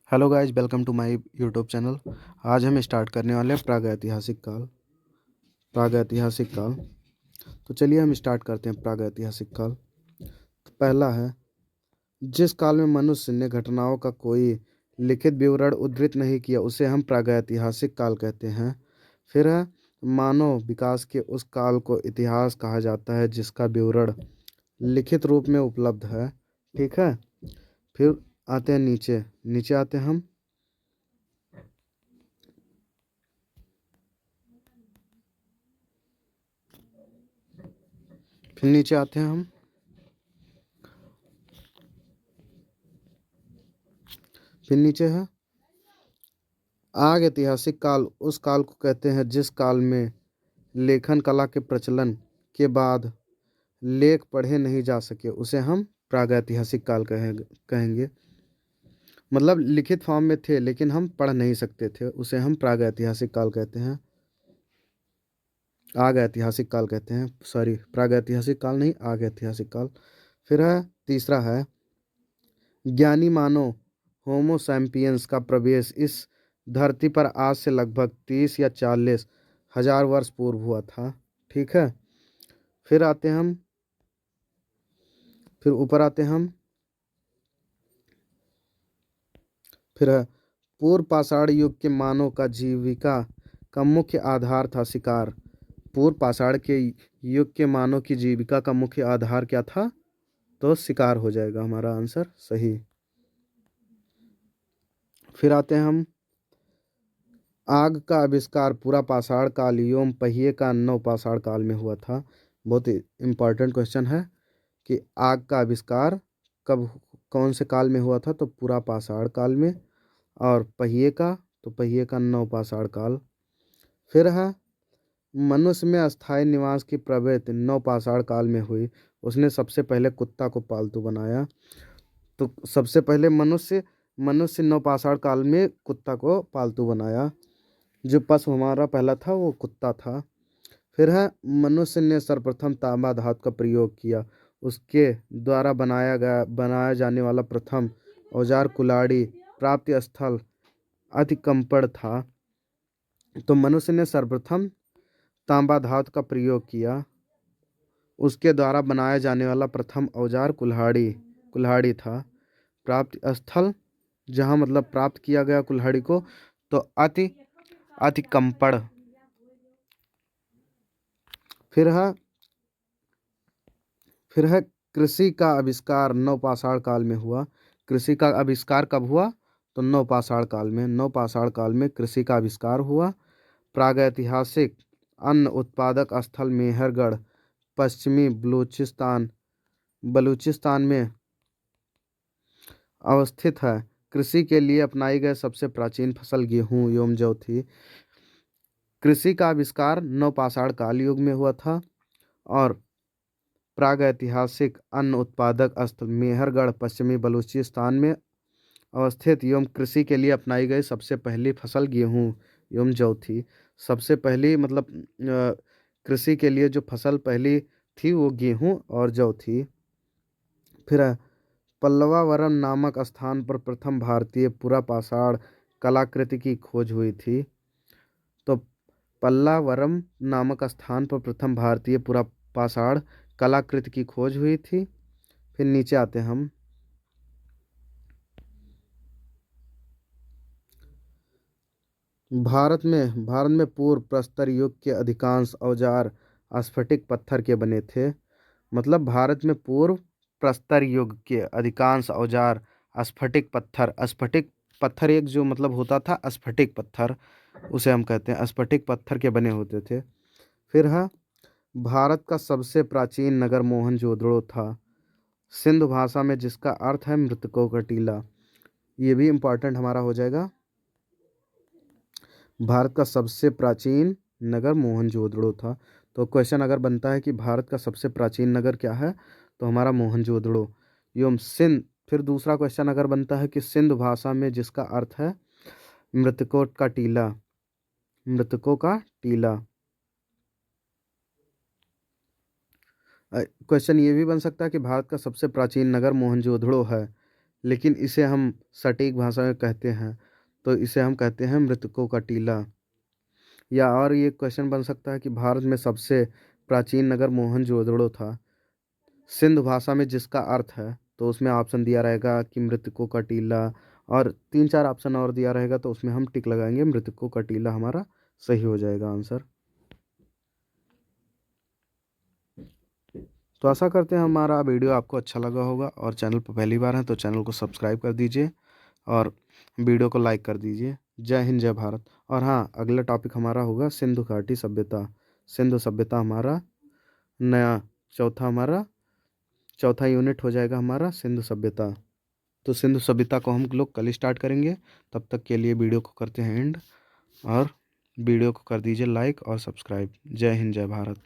Hello guys, welcome to my YouTube channel. आज हम start करने वाले हैं प्रागैतिहासिक काल। प्रागैतिहासिक काल। तो चलिए हम स्टार्ट करते हैं प्रागैतिहासिक काल। तो पहला है, जिस काल में मनुष्य ने घटनाओं का कोई लिखित विवरण उद्धृत नहीं किया उसे हम प्रागैतिहासिक काल कहते हैं। फिर है, मानव विकास के उस काल को इतिहास कहा जाता है जिसका विवरण लिखित रूप में उपलब्ध है। ठीक है। फिर आते हैं नीचे नीचे आते हैं हम। फिर नीचे आते हैं हम। फिर नीचे है, आग ऐतिहासिक काल उस काल को कहते हैं जिस काल में लेखन कला के प्रचलन के बाद लेख पढ़े नहीं जा सके उसे हम प्रागैतिहासिक काल कहेंगे। मतलब लिखित फॉर्म में थे लेकिन हम पढ़ नहीं सकते थे, उसे हम प्रागैतिहासिक काल कहते हैं। आग ऐतिहासिक काल कहते हैं, सॉरी, प्रागैतिहासिक काल नहीं, आग ऐतिहासिक काल। फिर है, तीसरा है, ज्ञानी मानव होमो सैम्पियंस का प्रवेश इस धरती पर आज से लगभग 30 या 40 हजार वर्ष पूर्व हुआ था। ठीक है। फिर आते हैं हम, फिर ऊपर आते हैं हम। फिर है, पूर्व पाषाण युग के मानव का जीविका का मुख्य आधार था शिकार। पूर्व पाषाण के युग के मानव की जीविका का मुख्य आधार क्या था? तो शिकार हो जाएगा हमारा आंसर सही। फिर आते हैं हम, आग का आविष्कार पूरा पाषाण काल एवं पहिए का नव पाषाण काल में हुआ था। बहुत इम्पॉर्टेंट क्वेश्चन है कि आग का आविष्कार कब, कौन से काल में हुआ था? तो पूरा पाषाण काल में। और पहिए का, तो पहिए का नव पाषाण काल। फिर है, मनुष्य में अस्थायी निवास की प्रवृत्ति नव पाषाण काल में हुई। उसने सबसे पहले कुत्ता को पालतू बनाया। तो सबसे पहले मनुष्य मनुष्य नव पाषाण काल में कुत्ता को पालतू बनाया। जो पशु हमारा पहला था वो कुत्ता था। फिर है, मनुष्य ने सर्वप्रथम तांबा धातु का प्रयोग किया। उसके द्वारा बनाया जाने वाला प्रथम औजार कुल्हाड़ी। प्राप्ति स्थल अतिकंपण था। तो मनुष्य ने सर्वप्रथम तांबा धातु का प्रयोग किया। उसके द्वारा बनाया जाने वाला प्रथम औजार कुल्हाड़ी कुल्हाड़ी था। प्राप्ति स्थल, जहाँ मतलब प्राप्त किया गया कुल्हाड़ी को, तो अतिकंपण। फिर है, कृषि का आविष्कार नवपाषाण काल में हुआ। कृषि का आविष्कार कब हुआ? तो नवपाषाण काल में। नवपाषाण काल में कृषि का आविष्कार हुआ। प्रागैतिहासिक अन्न उत्पादक स्थल मेहरगढ़ पश्चिमी बलूचिस्तान में अवस्थित है। कृषि के लिए अपनाई गई सबसे प्राचीन फसल गेहूं एवं जौ थी। कृषि का आविष्कार नवपाषाण काल युग में हुआ था। और प्रागैतिहासिक अन्न उत्पादक स्थल मेहरगढ़ पश्चिमी बलूचिस्तान में अवस्थित एवं कृषि के लिए अपनाई गई सबसे पहली फसल गेहूं एवं जौ थी। सबसे पहली मतलब कृषि के लिए जो फसल पहली थी वो गेहूं और जौ थी। फिर पल्लवावरम नामक स्थान पर प्रथम भारतीय पुरापाषाण कलाकृति की खोज हुई थी। तो पल्लावरम नामक स्थान पर प्रथम भारतीय पुरापाषाण कलाकृति की खोज हुई थी। फिर नीचे आते हैं हम। भारत में पूर्व प्रस्तर युग के अधिकांश औजार स्फटिक पत्थर के बने थे। मतलब भारत में पूर्व प्रस्तर युग के अधिकांश औजार स्फटिक पत्थर एक जो मतलब होता था स्फटिक पत्थर, उसे हम कहते हैं स्फटिक पत्थर के बने होते थे। फिर है, भारत का सबसे प्राचीन नगर मोहनजोदड़ो था सिंधु भाषा में, जिसका अर्थ है मृतकों का टीला। ये भी इम्पोर्टेंट हमारा हो जाएगा। भारत का सबसे प्राचीन नगर मोहनजोदड़ो था। तो क्वेश्चन अगर बनता है कि भारत का सबसे प्राचीन नगर क्या है, तो हमारा मोहनजोदड़ो एवं सिंध। फिर दूसरा क्वेश्चन अगर बनता है कि सिंध भाषा में, जिसका अर्थ है मृतकों का टीला। मृतकों का टीला। क्वेश्चन ये भी बन सकता है कि भारत का सबसे प्राचीन नगर मोहनजोदड़ो है लेकिन इसे हम सटीक भाषा में कहते हैं तो इसे हम कहते हैं मृतकों का टीला। या और ये क्वेश्चन बन सकता है कि भारत में सबसे प्राचीन नगर मोहनजोदड़ो था, सिंध भाषा में जिसका अर्थ है, तो उसमें ऑप्शन दिया रहेगा कि मृतकों का टीला, और तीन चार ऑप्शन और दिया रहेगा तो उसमें हम टिक लगाएंगे, मृतकों का टीला हमारा सही हो जाएगा आंसर। तो आशा करते हैं हमारा वीडियो आपको अच्छा लगा होगा, और चैनल पर पहली बार है तो चैनल को सब्सक्राइब कर दीजिए और वीडियो को लाइक कर दीजिए। जय हिंद जय भारत। और हाँ, अगला टॉपिक हमारा होगा सिंधु घाटी सभ्यता। सिंधु सभ्यता हमारा नया चौथा यूनिट हो जाएगा हमारा सिंधु सभ्यता। तो सिंधु सभ्यता को हम लोग कल स्टार्ट करेंगे। तब तक के लिए वीडियो को करते हैं एंड, और वीडियो को कर दीजिए लाइक और सब्सक्राइब। जय हिंद जय भारत।